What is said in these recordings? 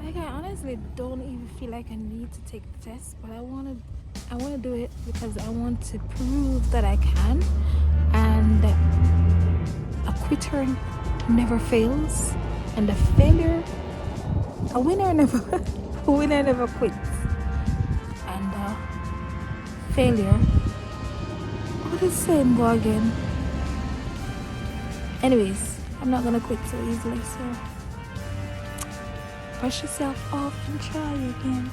Like I honestly don't even feel like I need to take the test, but I wanna do it because I want to prove that I can, and a quitter never fails, and a winner never quits, and failure. What is saying go again? Anyways, I'm not gonna quit so easily, so brush yourself off and try again.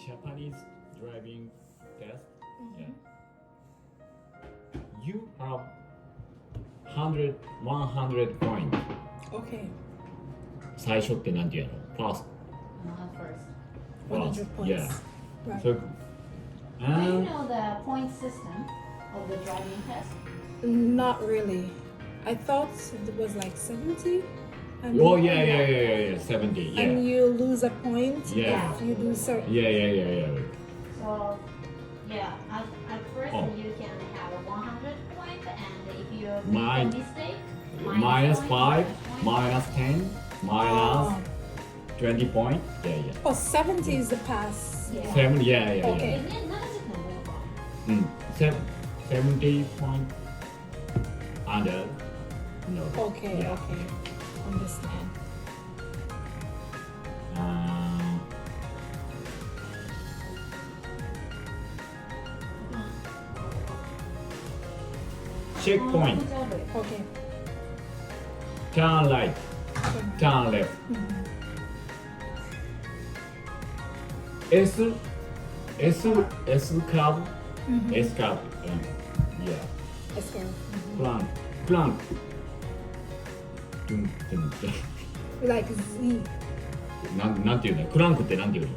Japanese driving test. Yeah. You have 100 point. Okay. 最初ってなんて言うの First. First. 100 points. Yeah. Right. So, Do you know the point system of the driving test? Not really. I thought it was like 70. And oh yeah, 70. Yeah. And you lose a point Yeah. if you do certain. Yeah. So, yeah, at first Oh. you can have a 100 point, and if you Mine- make a mistake, Minus point, 5, point. minus 10, minus 20 point. Yeah. Oh, 70 is the pass. Yeah. 7, yeah. Okay. ね、70の方が 70 point under. No. Okay, Yeah. okay. Understand. Checkpoint. Okay. Turn right. Turn left. S curve. S curve. Yeah. Let's go. Plank. Dun. Like Z. なんていうのクランクってなんていうの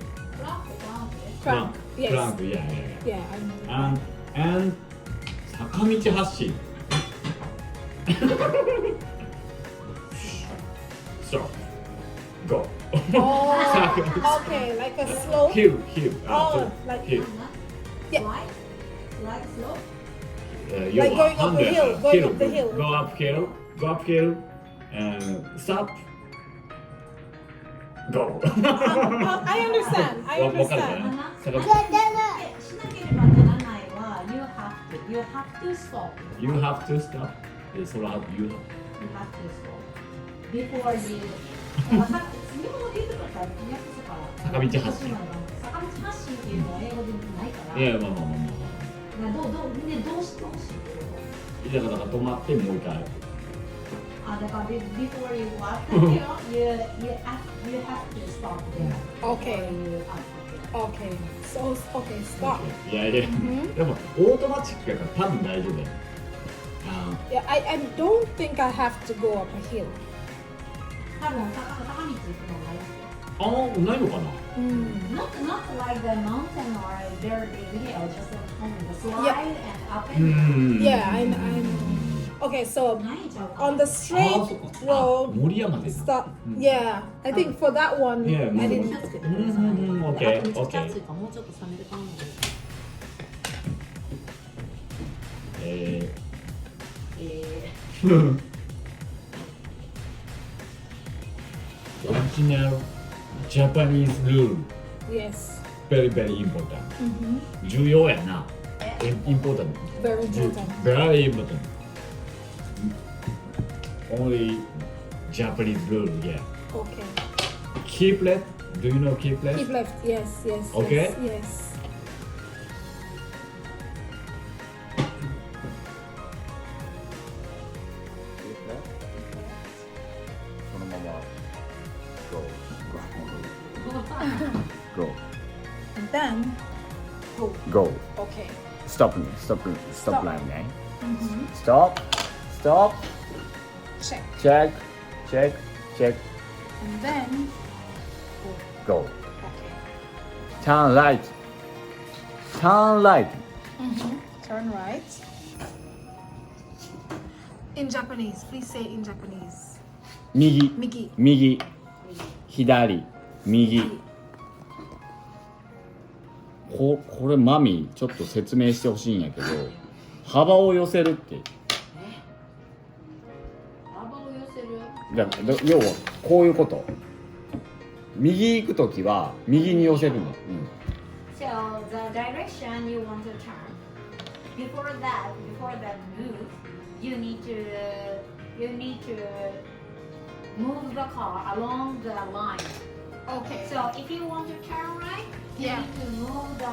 Crank. Yes. クランク、yeah. Yeah, I know. And 坂道発進。Stop. Go. Oh, okay, like a slope. Hill. Oh, like hill. Yeah. Like slope? Like going up a hill, going up the hill. Go uphill, and stop. Go. I understand. I わかるか understand. な坂道しなければならないは you have to stop. You have to stop. それは you You have to stop before you 日本語で言うとか訳すから坂道発進坂道発進っていうのは英語でないからいやまあどうしてほしいってことだから止まってもう一回だから before you go up the hill you have to stop there Okay. before you up Okay. So, okay, stop. いやでもオートマチックやから多分大丈夫だよ Yeah, I don't think I have to go up a hill. 多分坂道行くのないないのかな Not like the mountain or a very big hill, just the slide Yeah. and up and Yeah, I know. Okay, so ないんちゃうか on the straight そっか road, 森山で stop. Yeah, I think for that one, Yeah, I didn't. 気をつけてください。オッケーあとめちゃくちゃ暑いからもうちょっと冷めるかなので。Original Japanese rule Yes, very important 重要やな important very important. very important only Japanese rule yeah Okay. keep left do you know keep left Keep left. Yes. Okay. Yes. そのまま go And then go okay. stop Stop. line ね stop Check. check And then go okay. turn right Turn right. In Japanese, please say in Japanese. 右 Migi. 右左右これマミちょっと説明してほしいんやけど幅を寄せるって幅を寄せる。じゃあ要はこういうこと。右行くときは右に寄せるの。So the direction you want to turn. Before that move, you need to move the car along the line. Okay. So if you want to turn right, you Yeah. need to move the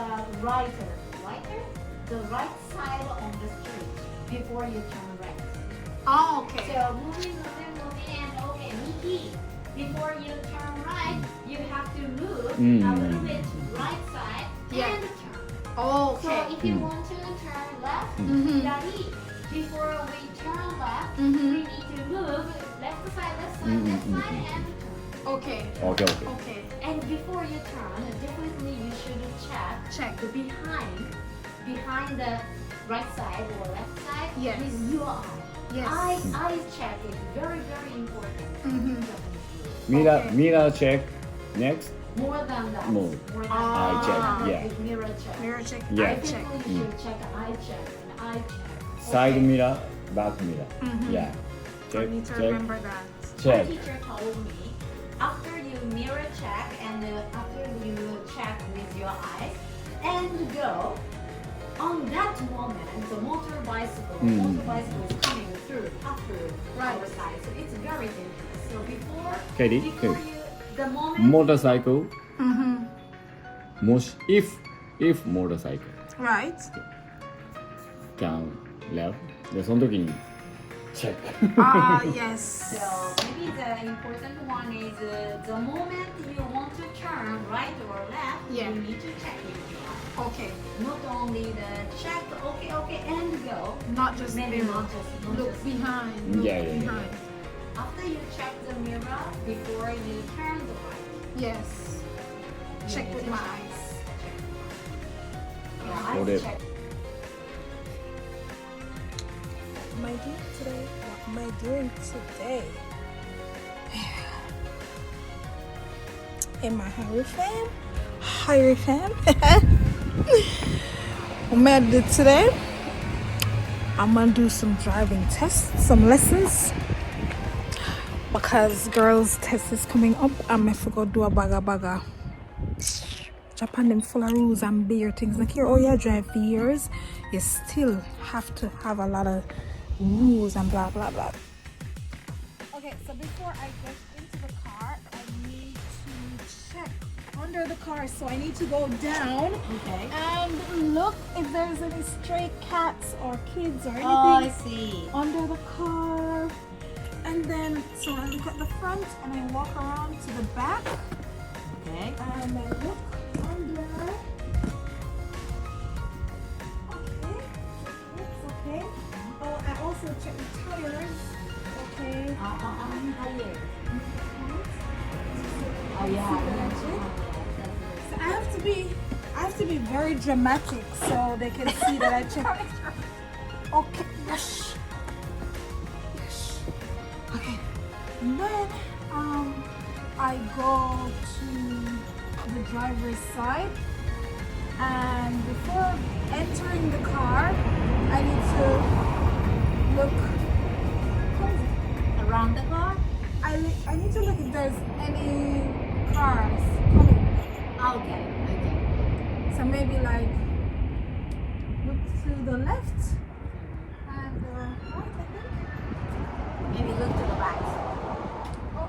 the right side on the street before you turn right. Oh, okay. So moving, and okay, Miki. Before you turn right, you have to move a little bit right side Yeah. and turn. Oh, So okay. if you want to turn left, Mhm. Daddy, before we turn left, Mhm. we need to move left side, and turn. Okay. オッケーオッケー。 Okay. And before you turn, definitely you should check the behind the right side or left side Yes. with your eye. Yes. Eye check is very important. Mhm. Definitely. ミラーチェック。next More than that. More. More than Eye that. check, yeah. With mirror check. Mirror check. Yeah. Eye check. Definitely you should check eye check and eye check. サイドミラー、バックミラー。Mhm. Yeah. I check need to check remember that. My check. teacher told me after you mirror check and after you check with your eyes and go, on that moment the motorbike is coming through Right. our side, so it's very dangerous. So before Katie, you the moment motorcycle Mhm. もし if motorcycle Right. can left でその時に check Ah, yes. so maybe the important one is the moment you want to turn right or left, Yeah. you need to check with your eye. Okay. Not only the check, okay, and go. Not just Maybe mirror. not just Look behind. Look Yeah, yeah, yeah. behind. After you check the mirror before you turn the right. Yes. you Check need with to my check. eyes. Yeah, Got eyes it. check. What am I doing today? What am I doing today? In my Harry fam? Harry fam? What am I gonna do today? I'm gonna do some driving tests, some lessons. Because girls' test is coming up, I'm gonna go do a baga. Japan them full of rules and bigger things. Like here, oh yeah, drive for years, you still have to have a lot of rules and blah blah blah. Okay, so before I get into the car, I need to check under the car. So I need to go down Okay. and look if there's any stray cats or kids or anything Oh, I see. under the car. And then, so I look at the front and I walk around to the back Okay. and I look under. Okay, it's okay. Oh, I also check the tires. Okay. Oh yeah. So I have to be very dramatic so they can see that I check. Okay, yes. Yes. Okay. And then I go to the driver's side, and before entering the car, I need to look. Around the car? I need to look if there's any cars coming. Okay. So maybe like look to the left and right, I think. Maybe look to the back.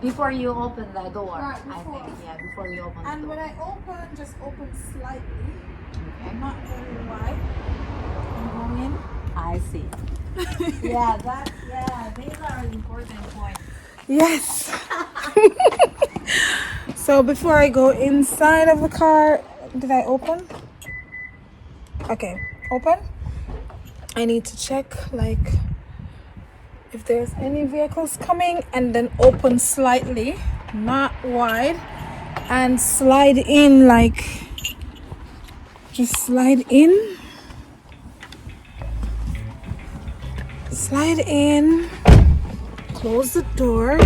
Before you open the door. Right, I before. think. Yeah, before you open the And door. when I open, just open slightly, Okay. not very wide. I'm going in. I see. These are important points. Yes. So before I go inside of the car, did I open? Okay, open. I need to check like if there's any vehicles coming, and then open slightly, not wide, and slide in like just slide in. Slide in, close the door.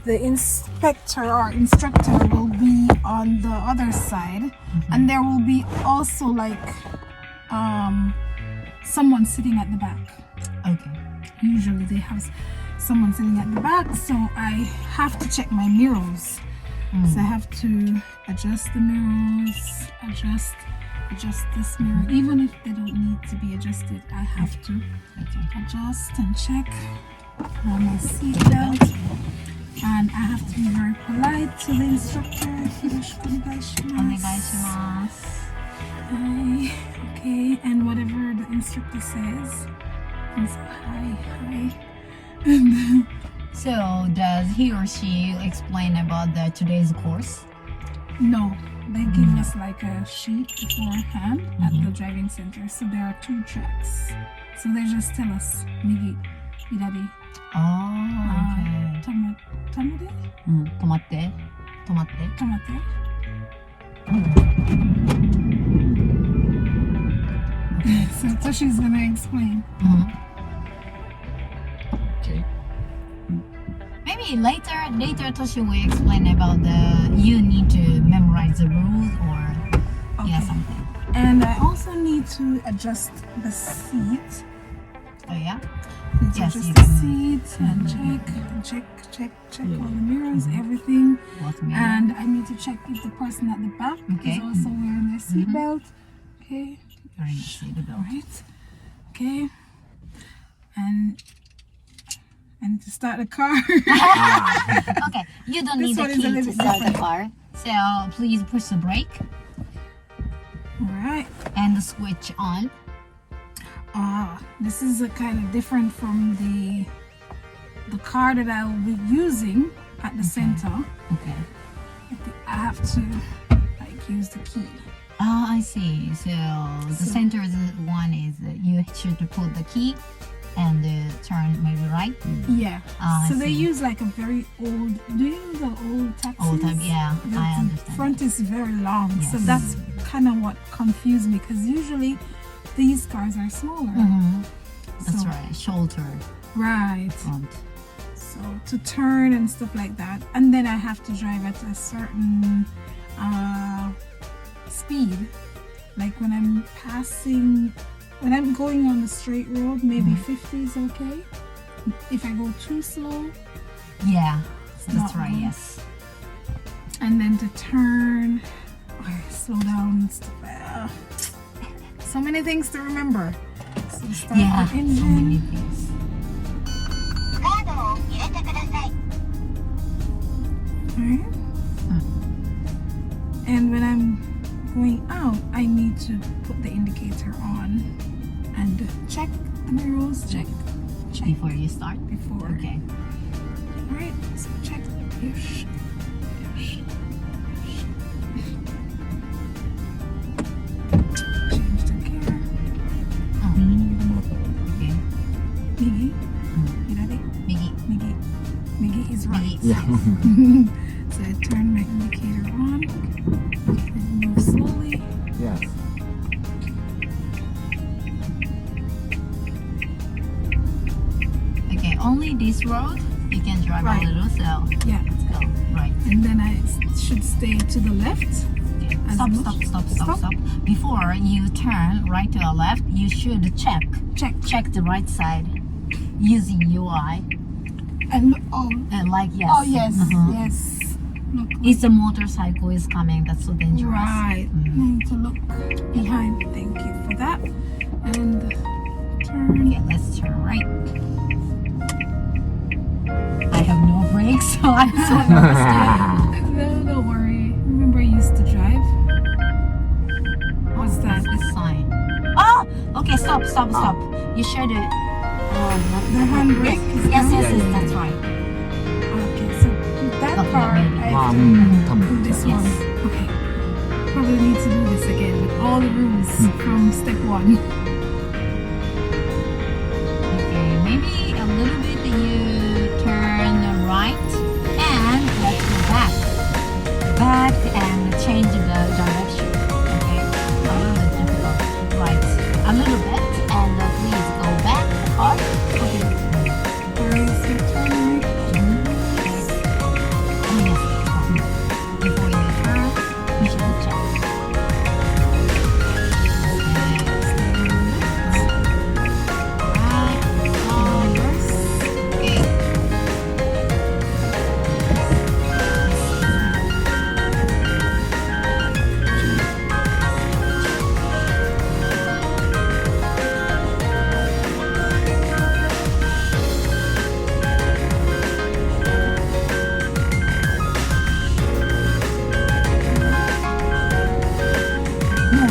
The inspector or instructor will be on the other side, and there will be also like someone sitting at the back. Okay. Usually they have. someone sitting at the back, so I have to check my mirrors. So I have to adjust the mirrors, adjust this mirror. Even if they don't need to be adjusted, I have to adjust and check around my seatbelt. And I have to be very polite to the instructor. Hi. Okay, and whatever the instructor says, I say hi. So does he or she explain about today's course? No, they give us like a sheet beforehand at the driving center. So there are 2 tracks. So they just tell us, Migi, Irari, Okay. Tamade, 止まって止まって Tamate. So Toshi's gonna explain. Okay. Maybe later Toshi will explain about you need to memorize the rules or something. And I also need to adjust the seat. Oh yeah? Need to Yes, adjust you the can. seat and check all the mirrors, everything. Both mirrors. And I need to check if the person at the back Okay. is also wearing their seatbelt. Okay. Wearing the seatbelt. Right. Okay. And I need to start the car. Okay, you don't This need the one is a key to little bit start the different. car. So please push the brake Alright. and switch on. This is a kind of different from the car that I will be using at the center. Okay. I have to like use the key. I see. So the center one is you should put the key and turn maybe right. Yeah. I So they see. use like a very old. Do you know the old taxis? Old type, yeah, The I understand. front is very long, so Yes. that's kind of what confused me because usually these cars are smaller. That's So- right, shoulder Right. front. So to turn and stuff like that, and then I have to drive at a certain speed. Like when I'm going on the straight road, maybe 50 is okay. If I go too slow, Yeah, that's not right. good. Yes. and then to turn, slow down and stuff. So many things to remember. So start Yeah. the So engine. many things. Right? And when I'm going out, I need to put the indicator on and check the mirrors, check Before you start. before. Okay. Right? So check. Ish. Change the gear. Okay. Migi. You ready? Migi. Migi is right. Yeah. So I turn my indicator on and move slowly. Yes. Okay. Only this road you can drive Right. a little. So Yeah. let's go. Right. And then I should stay to the left. Okay. As Stop, much- stop, stop, stop, Stop. stop. Before you turn right to or left, you should check the right side using UI. And Like yes. oh yes, Uh-huh. yes. Look. It's a motorcycle is coming. That's so dangerous. Right. I need to look behind. Thank you for that. And turn. Okay, let's turn right. I have no brakes, so I'm so nervous. No, don't worry. Remember I used to drive? What's that? This sign. Oh, okay. Stop. You should. The handbrake? is Yes, down? yes, that's right. Okay, so that Okay, part maybe. I まあ、 have う to ん、多分 do this Yes. one. Okay. Probably need to do this again with all the rules from step 1. Okay, maybe a little bit you turn right and let's go back and change the direction. Okay, a little bit difficult. Right, a little bit and please go back hard. Okay. Where's the turn right? Oh yes, before you turn, you should check.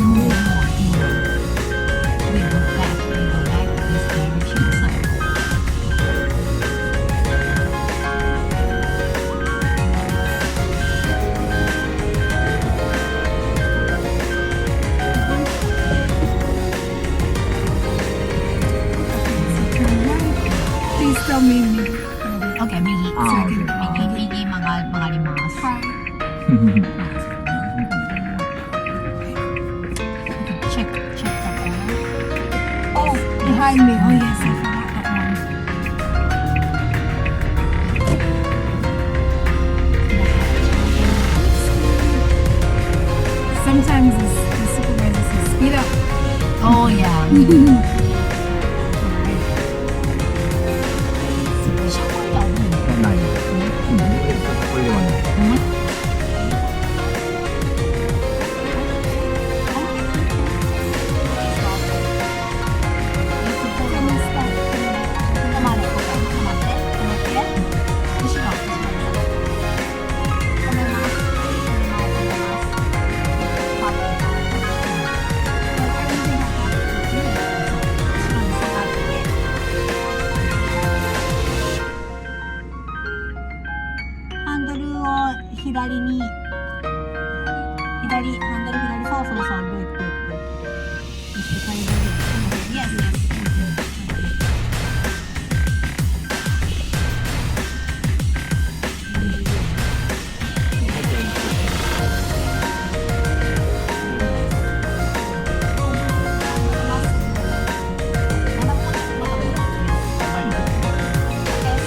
もうもう We go back this direction side. Please tell me me. Okay, 右。あー右 OK 右曲がります。チェックだから。Oh, behind me. Oh yes, I forgot that one. Sometimes the supervisor says speed up. Oh yeah. 車庫以外にない。これではない。ハンドルを左にハンドル左そうそうそうグッグッグッYes, yes.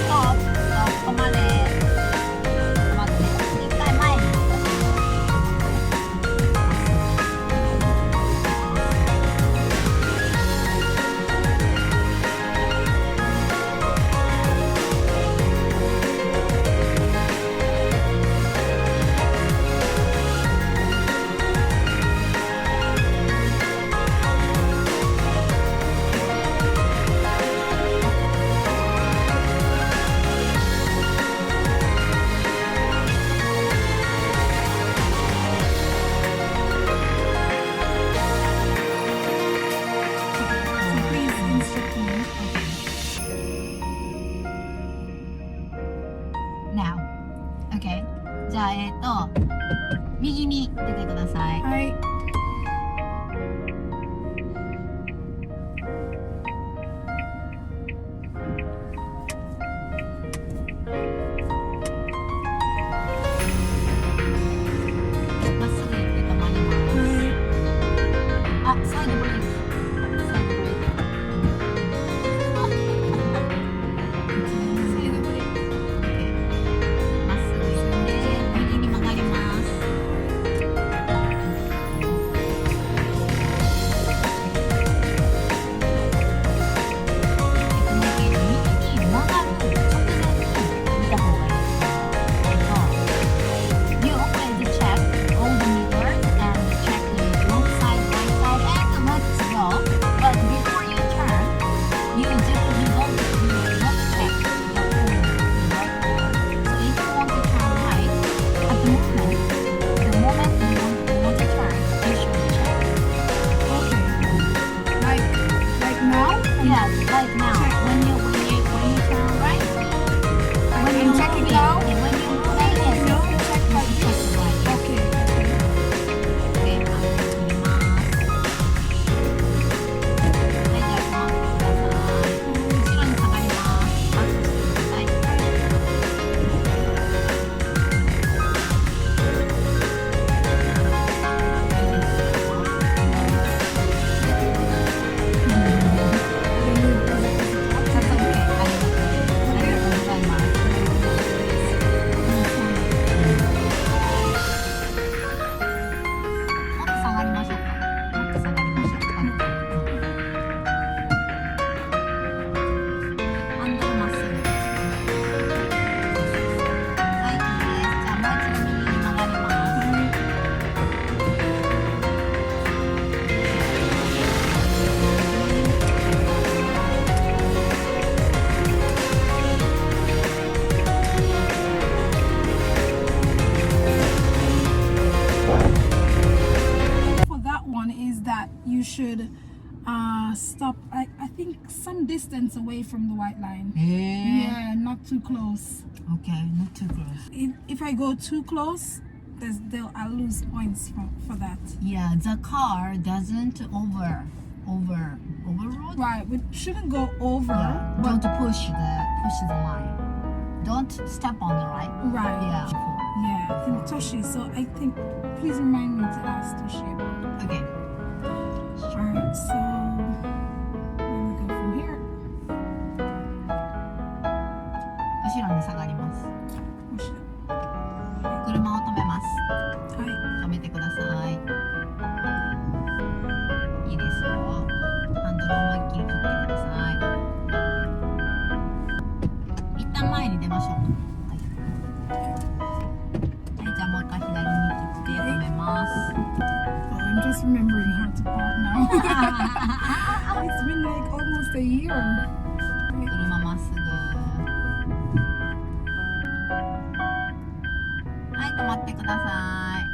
Stop. ここまで止まって一回前にNow. Okay. じゃあ右に出てください。はい。まっすぐ行って止まります。あ、サイドブレーキ。サイドブレーキ。まっすぐ行って右に曲がります。should stop. I think some distance away from the white line. Yeah. Yeah, not too close. Okay, not too close. If I go too close, I'll lose points for that. Yeah, the car doesn't overroad. Right, we shouldn't go over. Yeah. Don't push the line. Don't step on the line. Right. Yeah. Yeah, I think Toshi. So I think, please remind me to ask Toshi about. Okay. Alright, so let me go from here. 後ろに下がります。 Toshi. 車を止めます。はい。止めてください。いいですよ。ハンドルを思いっきり振ってください。一旦前に出ましょう。はい。はい、じゃあもう一回左に切って止めます。Oh, I'm just remembering how to park now. It's been like almost a year. 車まっすぐ。はい、止まってください。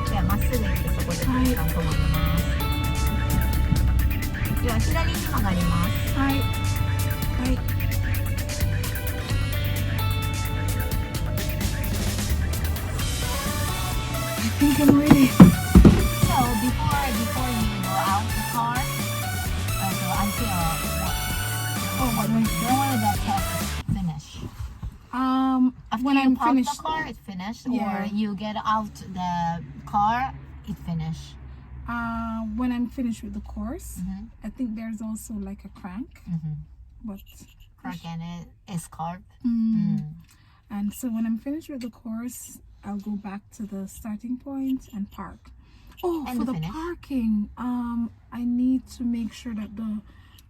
ではまっすぐ行ってそこで一旦止まります。では左に曲がります。はい。はい。I think I'm ready. So before you go out the car, so until Oh, when the test finish. After when you I'm park finished. the car, it's finished, Yeah. or you get out the car, it finished. When I'm finished with the course, Mhm. I think there's also like a crank, but Crack and escort. and so when I'm finished with the course, I'll go back to the starting point and park. Oh, And for the finish. parking, I need to make sure that the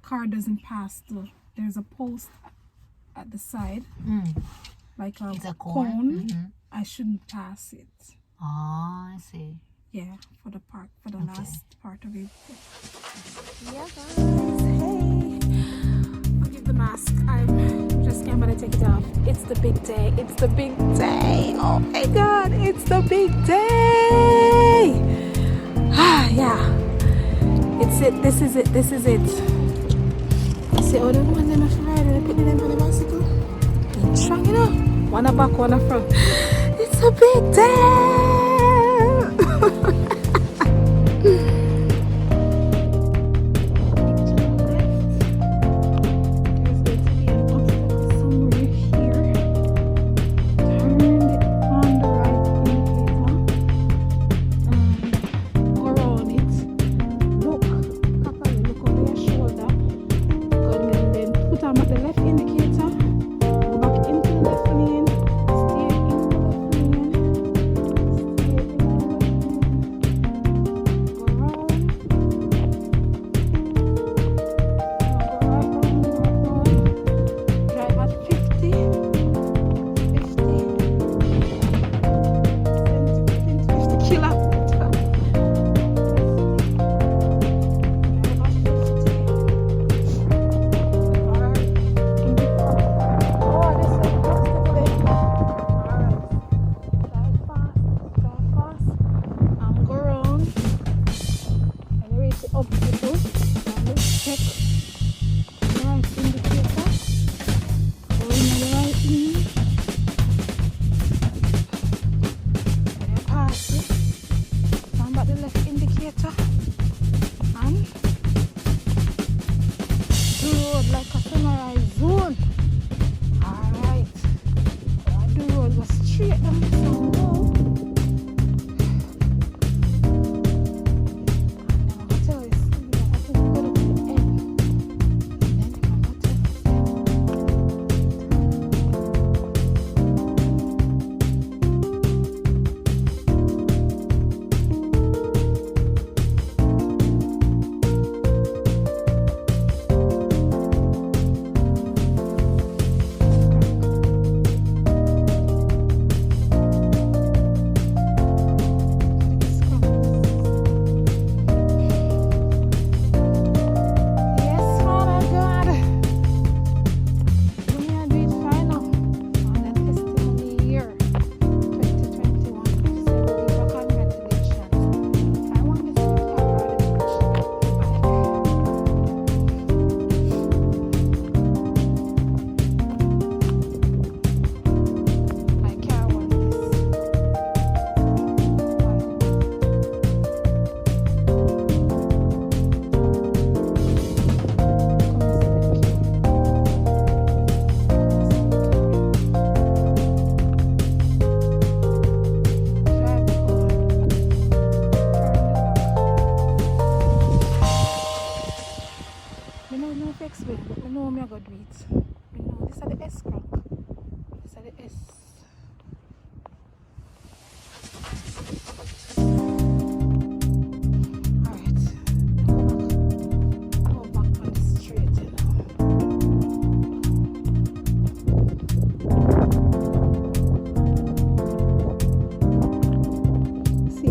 car doesn't pass there's a post at the side, like a It's a cone. cone. I shouldn't pass it. I see. Yeah, for the Okay. last part of it. Yeah, guys. Hey, forgive the mask. I'm just gonna take it off. It's the big day. It's the big day. Oh my God, it's the big day. Ah, yeah. It's it. This is it. This is it. See all the ones in the ride. They put them on the bicycle. They're strong, you know. One up back, one up front. It's a big day.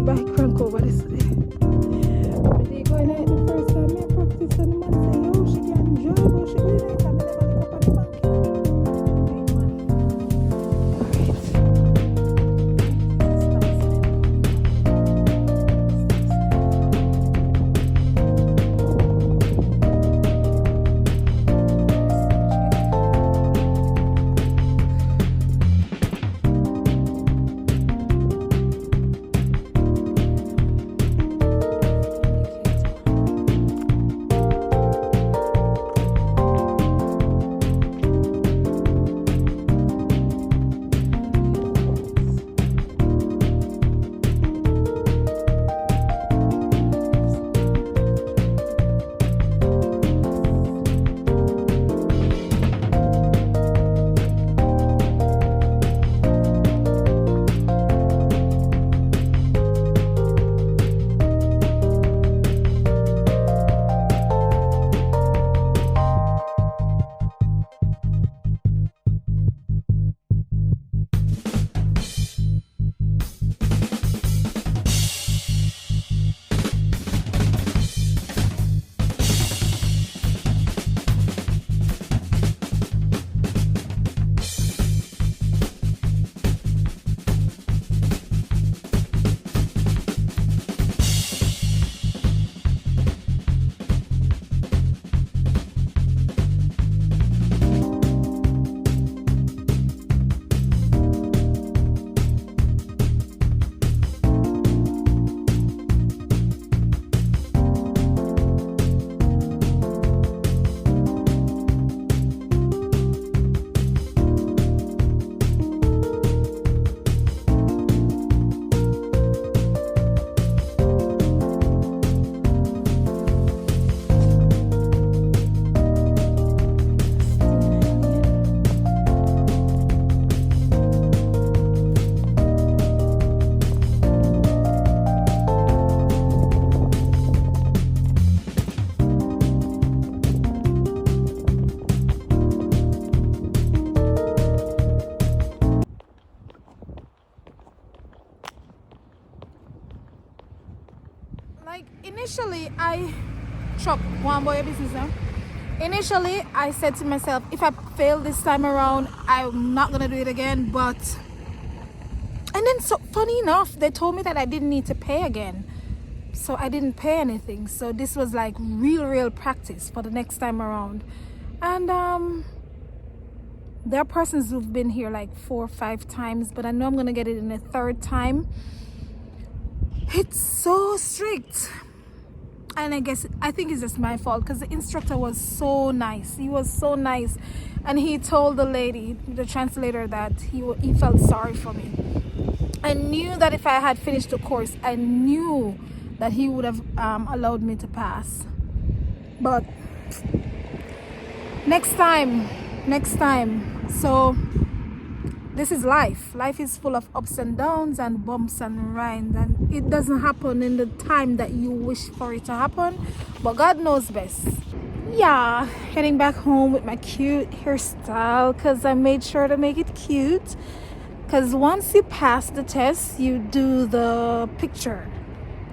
bike crank over this day. But they going out the first time I practice and the man say, yo, she can drive, but she going out and I never look up at the bank. Wait, man. Alright. Stop Like initially, I chop one boy business now. Initially, I said to myself, if I fail this time around, I'm not gonna do it again. But and then, so funny enough, they told me that I didn't need to pay again, so I didn't pay anything. So this was like real practice for the next time around. And there are persons who've been here like 4 or 5 times, but I know I'm gonna get it in a 3rd time. It's so strict, and I think it's just my fault because the instructor was so nice. He was so nice, and he told the lady, the translator, that he felt sorry for me. I knew that if I had finished the course, I knew that he would have allowed me to pass. But next time. So this is life. Life is full of ups and downs and bumps and rinds, and it doesn't happen in the time that you wish for it to happen, but God knows best. Yeah, heading back home with my cute hairstyle because I made sure to make it cute, because once you pass the test, you do the picture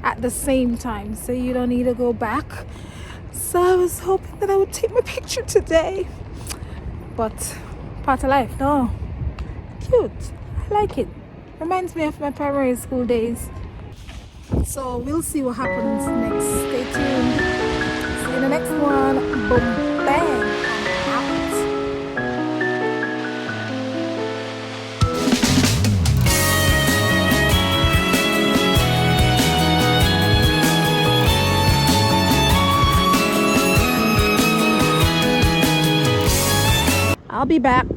at the same time, so you don't need to go back. So I was hoping that I would take my picture today, but part of life, no. Cute. I like it. Reminds me of my primary school days. So we'll see what happens next. Stay tuned. See you in the next one. Boom, bang, I'm out. I'll be back.